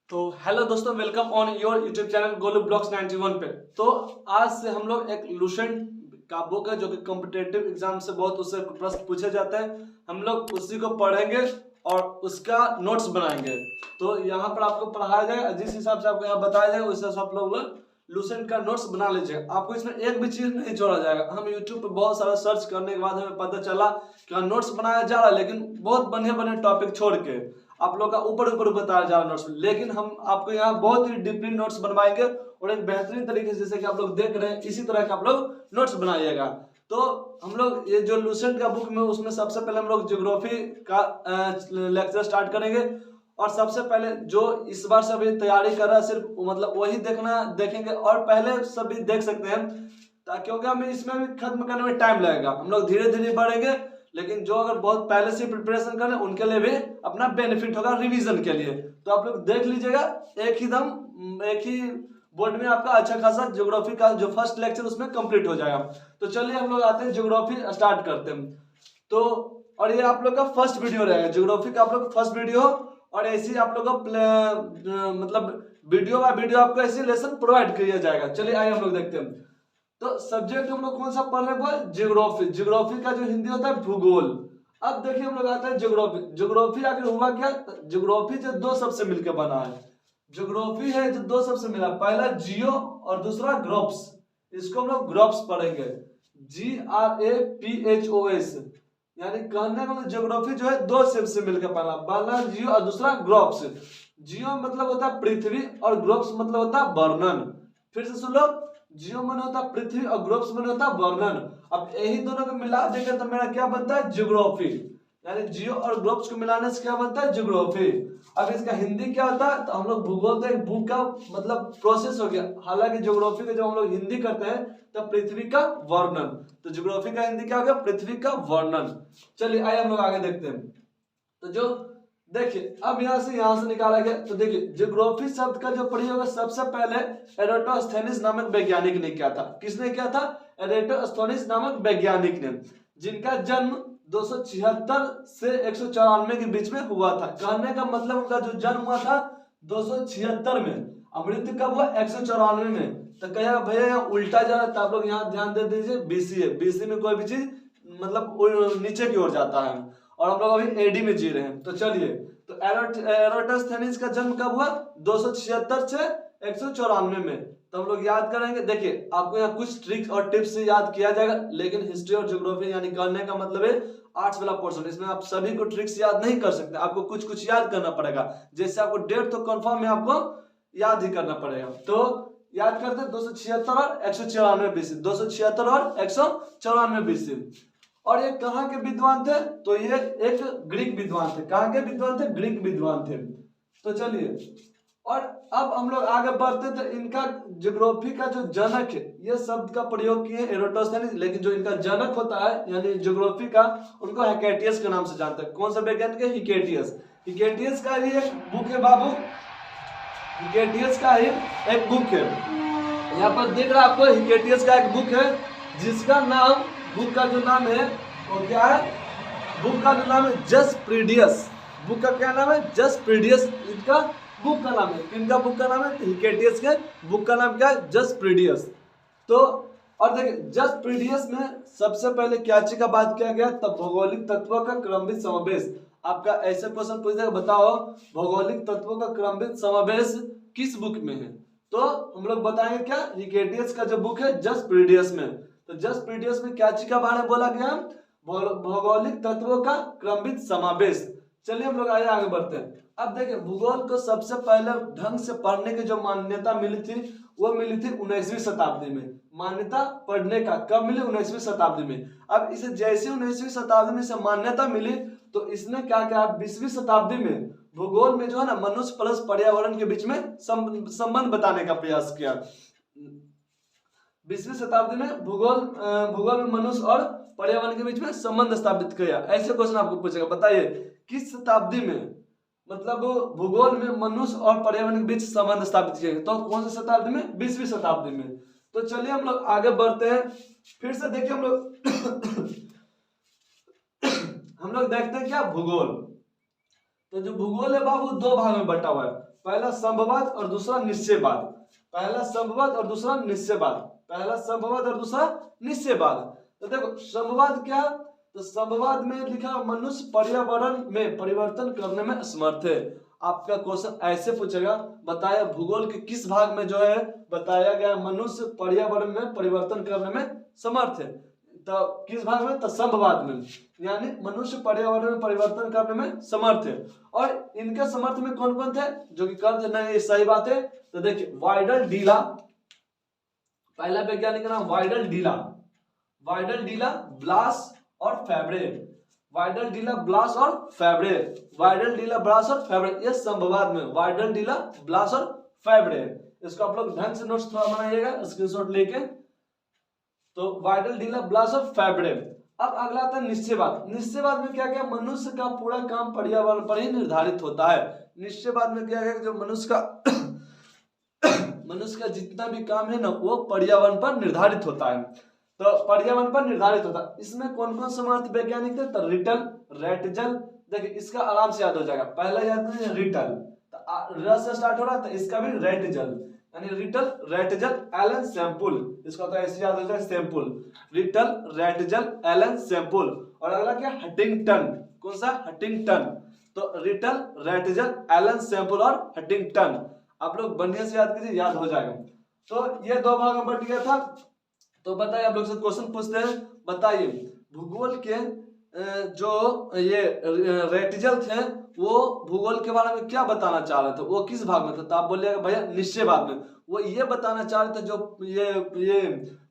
तो हेलो दोस्तों, welcome on your YouTube channel Golu blogs 91 पे। तो आज से हम लोग एक लूसेंट का बुक है जो कि कॉम्पिटेटिव एग्जाम से बहुत उससे प्रश्न पूछे जाते हैं। हम लोग उसी को पढ़ेंगे और उसका नोट्स बनाएंगे। तो यहाँ पर आपको पढ़ाया जाएगा, जिस हिसाब से आपको यहाँ बताया जाएगा उस हिसाब से आप लोग लूसेंट का नोट्स बना लीजिए। आपको इसमें एक भी चीज नहीं छोड़ा जाएगा। हम यूट्यूब पे बहुत सारा सर्च करने के बाद हमें पता चला कि नोट्स बनाया जा रहा है, लेकिन बहुत बढ़िया बढ़िया टॉपिक छोड़ के आप लोग का ऊपर ऊपर बताया जा रहा है नोट्स। लेकिन हम आपको यहाँ बहुत ही डीपली नोट्स बनवाएंगे और एक बेहतरीन तरीके से, जैसे कि आप लोग देख रहे हैं इसी तरह के आप लोग नोट्स बनाइएगा। तो हम लोग ये जो लूसेंट का बुक में, उसमें सबसे पहले हम लोग ज्योग्राफी का लेक्चर स्टार्ट करेंगे। और सबसे पहले जो इस बार सभी तैयारी कर रहा है सिर्फ मतलब वही देखेंगे, और पहले सभी देख सकते हैं, क्योंकि हमें इसमें भी खत्म करने में टाइम लगेगा। हम लोग धीरे धीरे बढ़ेंगे, लेकिन जो अगर बहुत पहले से प्रिपरेशन करें उनके लिए भी अपना बेनिफिट होगा रिवीजन के लिए। तो आप लोग देख लीजिएगा, एक ही बोर्ड में आपका अच्छा खासा ज्योग्राफी का जो फर्स्ट लेक्चर उसमें कंप्लीट हो जाएगा। तो चलिए हम लोग आते हैं, ज्योग्राफी स्टार्ट करते हैं। तो और ये आप लोग का फर्स्ट वीडियो रहेगा, ज्योग्राफी का आप लोग का फर्स्ट वीडियो। और ऐसे ही आप लोग को मतलब वीडियो बाय वीडियो आपको ऐसे लेसन प्रोवाइड किया जाएगा। चलिए आइए हम लोग देखते हैं। तो सब्जेक्ट हम लोग कौन सा पढ़ रहे हैं? ज्योग्राफी। ज्योग्राफी का जो हिंदी होता है भूगोल। अब देखिए हम लोग आता है ज्योग्राफी। ज्योग्राफी आखिर हुआ क्या? ज्योग्राफी जो दो शब्द से मिलकर बना है। ज्योग्राफी है जो दो शब्द से मिला, पहला जियो और दूसरा ग्रोप्स। इसको हम लोग ग्रोप्स पढ़ेंगे, GRAPHOS। यानी कहने का ज्योग्राफी जो है दो शब्द से मिलकर बना, पहला जियो और दूसरा ग्रोप्स। जियो मतलब होता है पृथ्वी और ग्रोप्स मतलब होता है वर्णन। फिर से सुन लो, जियो मन होता है पृथ्वी और ग्रोप्स मन होता है वर्णन। अब यही दोनों को मिला देंगे तो मेरा क्या बनता है? ज्योग्राफी। यानी जियो और ग्रोप्स को मिलाने से क्या बनता है? ज्योग्राफी। अब इसका हिंदी क्या होता है? तो हम लोग भूगोल तो एक बुक का मतलब प्रोसेस हो गया। हालांकि ज्योग्राफी का जब हम लोग हिंदी करते हैं तब पृथ्वी का वर्णन, तो ज्योग्राफी का हिंदी क्या हो गया? पृथ्वी का वर्णन। चलिए आइए हम लोग आगे देखते हैं। तो जो देखिए अब यहां से निकाला गया। तो देखिए ज्योग्राफी शब्द का जो प्रयोग है सबसे पहले एराटोस्थेनिस नामक वैज्ञानिक ने किया था। किसने किया था? एराटोस्थेनिस नामक वैज्ञानिक ने, जिनका जन्म 276 से 194 के बीच में हुआ था। कहने का मतलब उनका जो जन्म हुआ था 276 में, मृत्यु कब हुआ? 194 में। तो कहेगा भैया यहाँ उल्टा जा रहा है, तो आप लोग यहाँ ध्यान दे दीजिए, बीसी है। बीसी में कोई भी चीज मतलब नीचे की ओर जाता है, और हम लोग अभी एडी में जी रहे हैं। तो चलिए, तो एराटोस्थेनिस का जन्म कब हुआ? 276 से 194 में। तो हम लोग याद करेंगे। देखिए आपको यहाँ कुछ ट्रिक्स और टिप्स से याद किया जाएगा, लेकिन हिस्ट्री और ज्योग्राफी यानी करने का मतलब है आर्ट्स वाला पोर्शन, इसमें आप सभी को ट्रिक्स याद नहीं कर सकते। आपको कुछ कुछ याद करना पड़ेगा। जैसे आपको डेट तो कंफर्म है, आपको याद ही करना पड़ेगा। तो याद करते हैं 276 और 194 बीसी, 276 और 194 बीसी। और ये कहाँ के विद्वान थे? तो ये एक ग्रीक विद्वान थे। कहाँ के विद्वान थे? ग्रीक विद्वान थे। तो चलिए, और अब हम लोग आगे बढ़ते थे। इनका ज्योग्राफी का जो जनक है, ये शब्द का प्रयोग किए एराटोस्थेनिस, लेकिन जो इनका जनक होता है यानी ज्योग्राफी का, उनको हिकेटियस के नाम से जानते हैं। कौन सा वैज्ञानिक है? हिकेटियस। हिकेटियस का ही एक बुक है बाबू, हिकेटियस का ही एक बुक है। यहाँ पर देख रहा आपको, हिकेटियस का एक बुक है जिसका नाम, बुक का जो नाम है वो क्या है? बुक का जो नाम है जसप्रीडियस। बुक का क्या नाम है? जसप्रीडियस। इनका बुक का नाम है। किनका बुक का नाम है? हिकेटियस के बुक का नाम क्या है? जसप्रीडियस। तो और देखिए जसप्रीडियस में सबसे पहले क्या चीज का बात किया गया? तब भौगोलिक तत्वों का क्रमबद्ध समावेश। आपका ऐसे क्वेश्चन पूछ देगा, बताओ भौगोलिक तत्वों का क्रमबद्ध समावेश किस बुक में है? तो हम लोग बताएंगे क्या? हिकेटियस का जो बुक है जसप्रीडियस में। तो जसप्रीडियस में क्या चीज का बारे में बोला गया? भौगोलिक तत्वों का क्रमबद्ध समावेश। चलिए हम लोग आगे बढ़ते हैं। अब देखिए भूगोल को सबसे पहले ढंग से पढ़ने की जो मान्यता मिली थी वो मिली थी 19वीं शताब्दी में। मान्यता पढ़ने का कब मिली? 19वीं शताब्दी में। अब इसे जैसे 19वीं शताब्दी में इसे मान्यता मिली, तो इसने क्या किया? 20वीं शताब्दी में भूगोल में जो है ना मनुष्य प्लस पर्यावरण के बीच में संबंध बताने का प्रयास किया। 20वीं शताब्दी में भूगोल में मनुष्य और पर्यावरण के बीच में संबंध स्थापित किया। ऐसे क्वेश्चन आपको पूछेगा, बताइए किस शताब्दी में मतलब भूगोल में मनुष्य और पर्यावरण के बीच संबंध स्थापित किया? तो कौन सी शताब्दी में? 20वीं शताब्दी में। तो चलिए हम लोग आगे बढ़ते हैं। फिर से देखिए हम लोग हम लोग देखते हैं क्या? भूगोल। तो जो भूगोल है बाबू दो भाग में बटा हुआ है, पहला संभववाद और दूसरा निश्चयवाद। पहला संभववाद और दूसरा निश्चयवाद, पहला संभववाद और दूसरा निश्चयवाद। तो देखो संभववाद क्या, तो संभववाद में लिखा मनुष्य पर्यावरण में परिवर्तन करने में असमर्थ है। आपका क्वेश्चन ऐसे पूछेगा, बताया भूगोल के किस भाग में जो है बताया गया मनुष्य पर्यावरण में परिवर्तन करने में समर्थ है, तो किस भाग में, तो संभववाद में, यानी मनुष्य पर्यावरण में परिवर्तन करने में समर्थ है। और इनके समर्थ में कौन कौन थे जो कि कर नहीं, ये सही बात है। तो देखिए वाइडल डीला, पहला वैज्ञानिक का नाम वाइडल डीला, वाइडल डीला, ब्लास और फैब्रे, वाइडल डीला, ब्लास और फैब्रे, वाइडल डीला, ब्लास और फैब्रे, ये संभववाद में वाइडल डीला, ब्लास और फैब्रे। इसको आप लोग ढंग से नोट्स थोड़ा बनाइएगा स्क्रीनशॉट लेके। तो वाइडल डीला, ब्लास और फैब्रे। अब अगला आता है निश्चयवाद। निश्चयवाद में क्या क्या, मनुष्य का पूरा काम पर्यावरण पर ही निर्धारित होता है। निश्चयवाद में क्या है, जो मनुष्य का जितना भी काम है ना वो पर्यावरण पर निर्धारित होता है, तो पर्यावरण पर निर्धारित होता है। इसमें कौन कौन समर्थ वैज्ञानिक थे, तो रिटल, रेटजल। देखिए इसका आराम से याद हो जाएगा, पहला याद है रिटल, र से स्टार्ट हो रहा है तो इसका भी रेटजल, यानी रिटल, रेटजल, एलन सैंपल, इसका तो ऐसे याद हो जाएगा सैंपल, रिटल, रेटजल, एलन सैंपल। और अगला क्या, हंटिंगटन, कौन सा, हंटिंगटन। तो रिटल, रेटजल, एलन सैंपल और हंटिंगटन, आप लोग बढ़िया से याद कीजिए, याद हो जाएगा। तो ये दो भाग में बट गया था। तो बताइए, आप लोग से क्वेश्चन पूछते हैं, बताइए भूगोल के जो ये रेटजल थे वो भूगोल के बारे में क्या बताना चाह रहे थे, वो किस भाग में था, तो आप बोलिएगा भैया निश्चयवाद में। वो ये बताना चाह रहे थे जो ये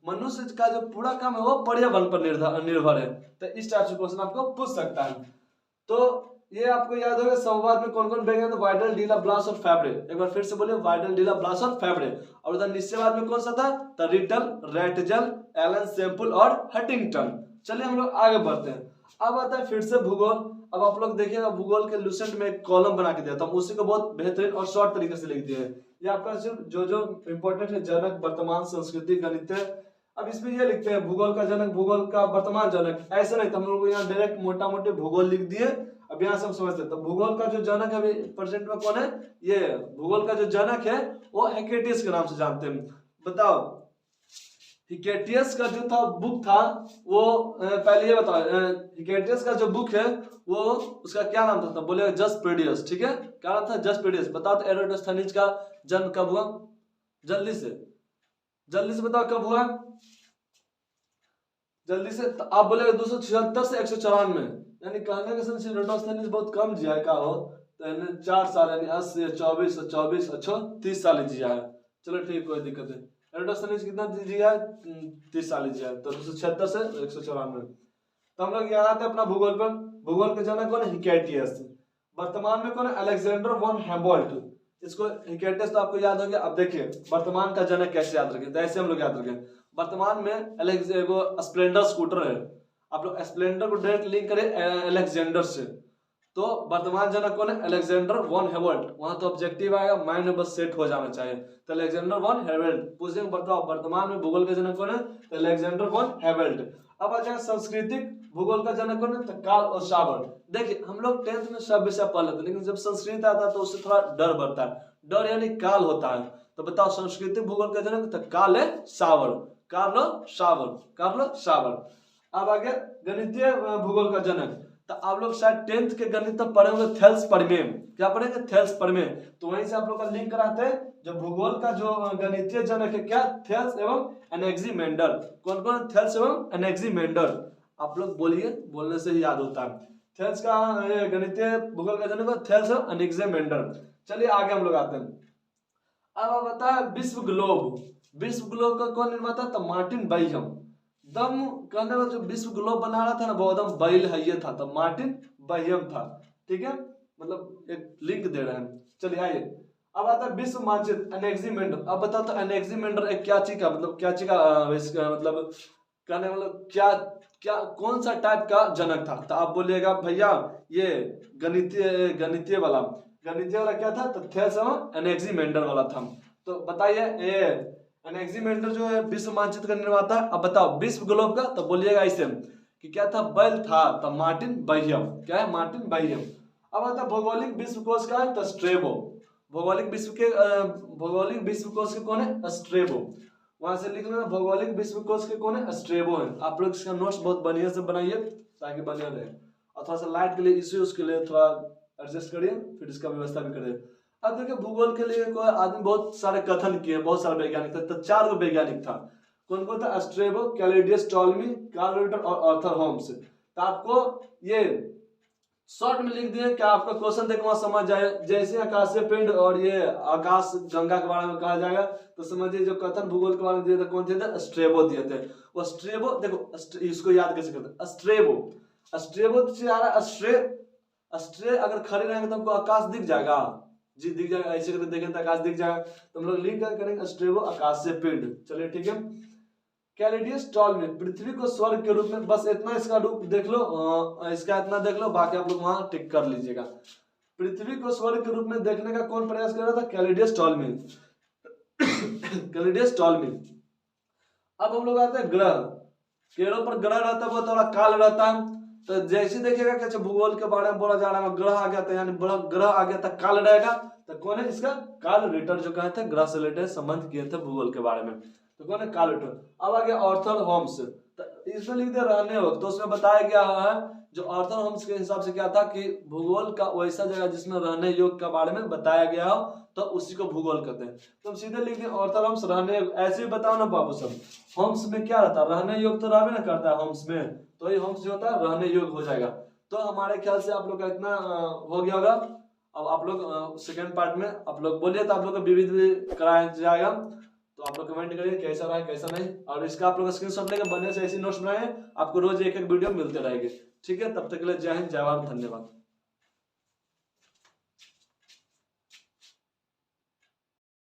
मनुष्य का जो पूरा काम है वो पर्यावरण पर निर्भर है। तो इस टाइप से क्वेश्चन आपको पूछ सकता है। तो ये आपको याद होगा संवाद में कौन कौन बैठे, तो वाइडल डीला, ब्लास और फैब्रे। एक बार फिर से बोलिए, वाइडल डीला, ब्लास और फैब्रे। और उधर निश्चयवाद में कौन सा था, तो रिटल, रेटजल, एलन सैंपल और हंटिंगटन। चलिए हम लोग आगे बढ़ते हैं। अब आता है फिर से भूगोल। अब आप लोग देखिएगा भूगोल के लुसेंट में एक कॉलम बना के दिया था, उसी को बहुत बेहतरीन और शॉर्ट तरीके से लिख दिए हैं। ये आपका सिर्फ जो जो इंपॉर्टेंट है, जनक, वर्तमान, संस्कृति, गणित। अब इसमें ये लिखते हैं भूगोल का जनक, भूगोल का वर्तमान जनक, ऐसे नहीं तो हम लोग यहाँ डायरेक्ट मोटा मोटे भूगोल लिख दिए। अब यहाँ से हम समझते हैं, तो भूगोल का जो जनक है अभी प्रेजेंट में कौन है, ये भूगोल का जो जनक है वो हेकेटियस के नाम से जानते हैं। बताओ हिकेटियस का जो था बुक था वो पहले ये बताओ, हिकेटियस का जो बुक है वो उसका क्या नाम था, बोलेगा जस्पेडियस, ठीक है, क्या नाम था, जस्पेडियस। बताओ तो एरोडोस्थेनिस का जन्म कब हुआ, जल्दी से बताओ कब हुआ, जल्दी से। तो आप बोलेगा 276 से 194, यानी कहने का सेंस एरोडोस्थेनिस बहुत कम जिया का हो, तो यानी 4 साल, यानी 80 24 24 अच्छा 30 साल जिया है। चलो ठीक, कोई दिक्कत नहीं। एरोडोस्थेनिस कितना जिया है, 30 साल जिया है, तो 276 से 194। तो हम लोग यहाँ आते हैं अपना भूगोल पर। भूगोल के जनक कौन है, हिकेटियस। वर्तमान में कौन है, अलेक्जेंडर वन हेम्बोल्ट। इसको हिकेटियस तो आपको याद हो गया। अब देखिए वर्तमान का जनक कैसे याद रखें, तो ऐसे हम लोग याद रखें। वर्तमान में स्प्लेंडर स्कूटर है, आप लोग स्प्लेंडर को डायरेक्ट लिंक करें अलेक्जेंडर से, तो वर्तमान जनक कौन है, अलेक्जेंडर वन हेम्बोल्ट। वहां तो ऑब्जेक्टिव आएगा, माइंड में बस सेट हो जाना चाहिए। तो अलेक्जेंडर वन हेम्बोल्ट पूछेंगे, बताओ वर्तमान में भूगोल का जनक कौन है, तो अलेक्जेंडर वन हेम्बोल्ट। अब आ जाएगा सांस्कृतिक भूगोल का जनक कौन है, तो काल और सावर। देखिए हम लोग 10th में सब विषय पढ़ लेते, लेकिन जब संस्कृत आता है तो उससे थोड़ा डर बढ़ता है, डर यानी काल होता है। तो बताओ सांस्कृतिक भूगोल का जनक, तो काल है सावर, कार्लो सावर। अब आगे गणितीय भूगोल का जनक, तो आप लोग शायद 10th के गणित तक पढ़े होंगे, थेल्स परमेय। क्या पढ़ेंगे, थेल्स परमेय। तो वहीं से आप लोग का लिंक कराते हैं, जो भूगोल का जो गणितीय जनक है क्या, थेल्स एवं एनेक्सिमेंडर। कौन कौन, थेल्स एवं एनेक्सिमेंडर। आप लोग बोलिए, बोलने से ही याद होता है। थेल्स का गणितीय भूगोल का जनक थेल्स एवं एनेक्सिमेंडर। चलिए आगे हम लोग आते हैं। अब बता विश्व ग्लोब का कौन निर्माता, तो मार्टिन बैहम। दम कहने वाला जो विश्व ग्लोब बना रहा था ना वो एकदम बैल है ये था, तो मार्टिन बैहम था, ठीक है, मतलब एक लिंक दे रहे हैं। चलिए आइए, अब आता है विश्व मानचित्र, एनेक्सिमेंडर। अब बताओ तो एनेक्सिमेंडर एक क्या चीज का मतलब, क्या चीज का इसका मतलब कहने मतलब क्या कौन सा टाइप का जनक था, तो आप बोलिएगा भैया ये गणितीय वाला क्या था, तो थेल्स एवं एनेक्सिमेंडर वाला था। तो बताइए ये एनेक्सिमेंडर जो है विश्व मानचित्र का निर्माता। अब बताओ विश्व ग्लोब का, तो बोलिएगा ऐसे कि क्या था, बैल था, तो मार्टिन बैहम। क्या है, मार्टिन बैहम। अब आता है भौगोलिक विश्व कोश का है स्ट्रेबो। भौगोलिक विश्व कोश के कौन है? स्ट्रेबो। वहां से लिख लेना भौगोलिक विश्व कोश के कौन है? स्ट्रेबो है। आप लोग इसका नोट्स बहुत बढ़िया से बनाइए ताकि बढ़िया रहे, और थोड़ा सा लाइट के लिए इश्यू उसके लिए थोड़ा एडजस्ट करिए, फिर इसका व्यवस्था भी करिए। अब देखिए भूगोल के लिए कोई आदमी बहुत सारे कथन किए, बहुत सारे वैज्ञानिक थे, तो 4 गो वैज्ञानिक था। कौन कौन था? स्ट्रेबो, कैलिडियस टॉलमी, कार्ल रिटर और आर्थर होम्स। तो आपको ये शॉर्ट में लिख दिए, क्या आपका क्वेश्चन देख वहां समझ जाए। जैसे आकाशीय पिंड और ये आकाश गंगा के बारे में कहा जाएगा, तो समझिए जो कथन भूगोल के बारे में दिए थे कौन थे? स्ट्रेबो दिए थे। वो स्ट्रेबो देखो इसको याद कैसे करते हैं? स्ट्रेबो से आ रहा स्ट्रे अगर खड़े रहेंगे तो हमको आकाश दिख जाएगा जी, दिख जाएगा। ऐसे करके देखें तो आकाश दिख जाएगा, तो हम लोग लिख कर करेंगे स्ट्रेबो आकाशीय पिंड। चलिए ठीक है। कैलिडियस टॉलमी पृथ्वी को स्वर्ग के रूप में, बस इतना इसका रूप देख लो, इसका इतना देख लो, बाकी आप लोग वहां टिक कर लीजिएगा। पृथ्वी को स्वर्ग के रूप में देखने का कौन प्रयास कर रहा था? कैलिडियस टॉलमी। कैलिडियस टॉलमी। अब हम लोग आते हैं ग्रह। पेड़ों पर ग्रह रहता है वो थोड़ा काल रहता है, तो जैसे देखिएगा कि भूगोल के बारे में बोला जा रहा है, ग्रह आ गया था, यानी बड़ा ग्रह आ गया था काल रहेगा, तो कौन है इसका? कार्ल रिटर, जो कहे थे ग्रह से रिलेटेड संबंध किए थे भूगोल के बारे में, तो कौन है? Carl Ritter. अब आ गया आर्थर होम्स, तो इसमें लिख दे रहने वक्त, तो उसमें बताया गया है जो आर्थर होम्स के हिसाब से क्या था कि भूगोल का वैसा जगह जिसमें रहने योग्य के बारे में बताया गया हो, तो उसी को भूगोल कहते हैं। तो हम सीधे लिख दें आर्थर होम्स रहने, ऐसे ही बताओ ना बाबू सब, होम्स में क्या रहता है? रहने योग्य तो रहबे ना करता है होम्स में, तो ये होम्स जो होता है रहने योग्य हो जाएगा। तो हमारे ख्याल से आप लोग का इतना हो गया होगा। अब आप लोग सेकेंड पार्ट में आप लोग बोलिए, तो आप लोग को विविध कराया जाएगा, तो आप लोग कमेंट करिए कैसा रहा कैसा नहीं, और इसका आप लोग स्क्रीनशॉट लेकर बढ़िया से ऐसी नोट्स बनाए, आपको रोज एक एक वीडियो मिलते रहेंगे। ठीक है, तब तक के लिए जय हिंद, जय भारत, धन्यवाद।